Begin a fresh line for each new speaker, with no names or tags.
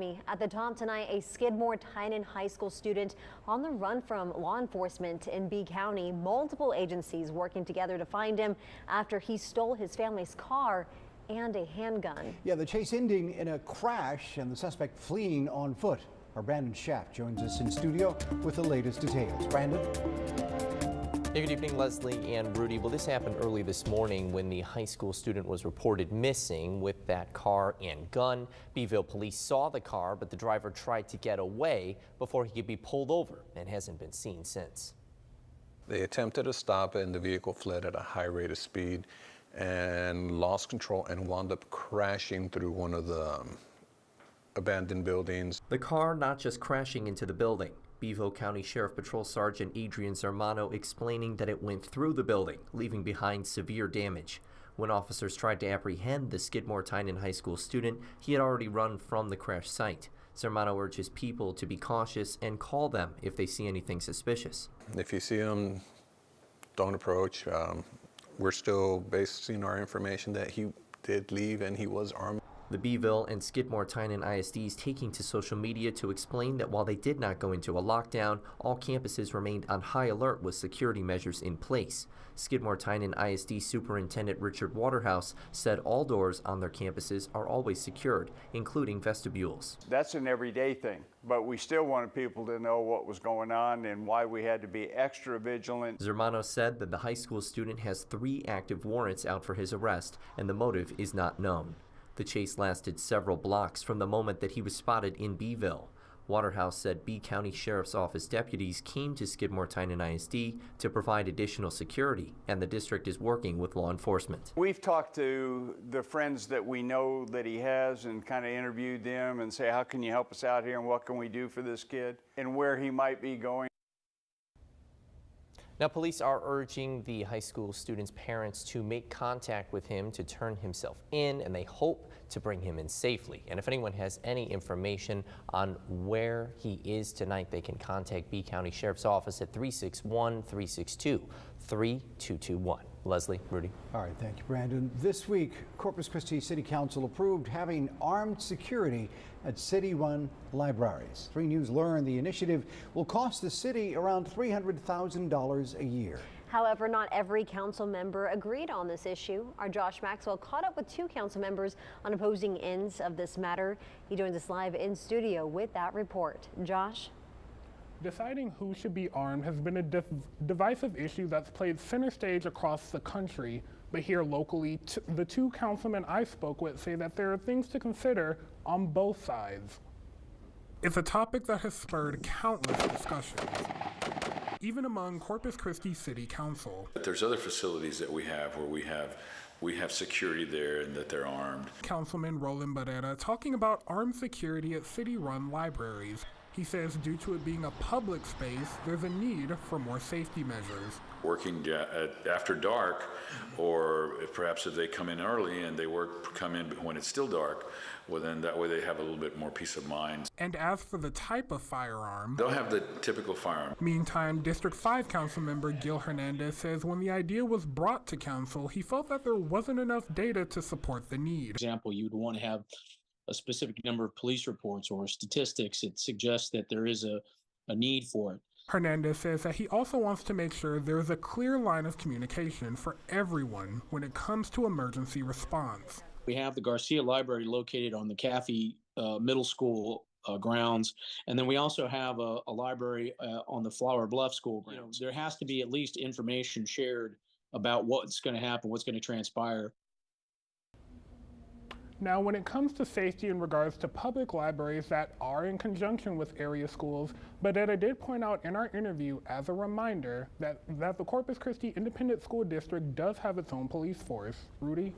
At the top tonight, a Skidmore-Tynan High School student on the run from law enforcement in B County. Multiple agencies working together to find him after he stole his family's car and a handgun.
Yeah, the chase ending in a crash and the suspect fleeing on foot. Our Brandon Schaff joins us in studio with the latest details. Brandon?
Hey, good evening, Leslie and Rudy. Well, this happened early this morning when the high school student was reported missing with that car and gun. Beeville police saw the car, but the driver tried to get away before he could be pulled over and hasn't been seen since.
They attempted to stop it and the vehicle fled at a high rate of speed and lost control and wound up crashing through one of the abandoned buildings.
The car not just crashing into the building. Beeville County Sheriff Patrol Sergeant Adrian Zermano explaining that it went through the building, leaving behind severe damage. When officers tried to apprehend the Skidmore-Tynan High School student, he had already run from the crash site. Zermano urges people to be cautious and call them if they see anything suspicious.
If you see them, don't approach. We're still basing our information that he did leave and he was armed.
The Beeville and Skidmore-Tynan ISDs taking to social media to explain that while they did not go into a lockdown, all campuses remained on high alert with security measures in place. Skidmore-Tynan ISD Superintendent Richard Waterhouse said all doors on their campuses are always secured, including vestibules.
That's an everyday thing, but we still wanted people to know what was going on and why we had to be extra vigilant.
Zermano said that the high school student has 3 active warrants out for his arrest and the motive is not known. The chase lasted several blocks from the moment that he was spotted in Beeville. Waterhouse said B County Sheriff's Office deputies came to Skidmore-Tynan ISD to provide additional security, and the district is working with law enforcement.
We've talked to the friends that we know that he has and kind of interviewed them and say, how can you help us out here and what can we do for this kid and where he might be going.
Now, police are urging the high school student's parents to make contact with him to turn himself in, and they hope to bring him in safely. And if anyone has any information on where he is tonight, they can contact B County Sheriff's Office at 361-362-3221. Leslie, Rudy.
All right, thank you, Brandon. This week, Corpus Christi City Council approved having armed security at city-run libraries. 3 News learned the initiative will cost the city around $300,000 a year.
However, not every council member agreed on this issue. Our Josh Maxwell caught up with 2 council members on opposing ends of this matter. He joins us live in studio with that report. Josh?
Deciding who should be armed has been a divisive issue that's played center stage across the country. But here locally, the 2 councilmen I spoke with say that there are things to consider on both sides. It's a topic that has spurred countless discussions, even among Corpus Christi City Council.
There's other facilities that we have where we have security there and that they're armed.
Councilman Roland Barrera talking about armed security at city-run libraries. He says due to it being a public space, there's a need for more safety measures.
Working after dark, or perhaps if they come in early and they come in when it's still dark, well then that way they have a little bit more peace of mind.
And as for the type of firearm,
they'll have the typical firearm.
Meantime, District 5 Councilmember Gil Hernandez says when the idea was brought to council, he felt that there wasn't enough data to support the need.
For example, you'd want to have a specific number of police reports or statistics that suggest that there is a need for it.
Hernandez says that he also wants to make sure there is a clear line of communication for everyone when it comes to emergency response.
We have the Garcia Library located on the Caffey Middle School grounds, and then we also have a library on the Flower Bluff School grounds. There has to be at least information shared about what's going to happen, what's going to transpire.
Now, when it comes to safety in regards to public libraries that are in conjunction with area schools, Barrera did point out in our interview as a reminder that the Corpus Christi Independent School District does have its own police force. Rudy?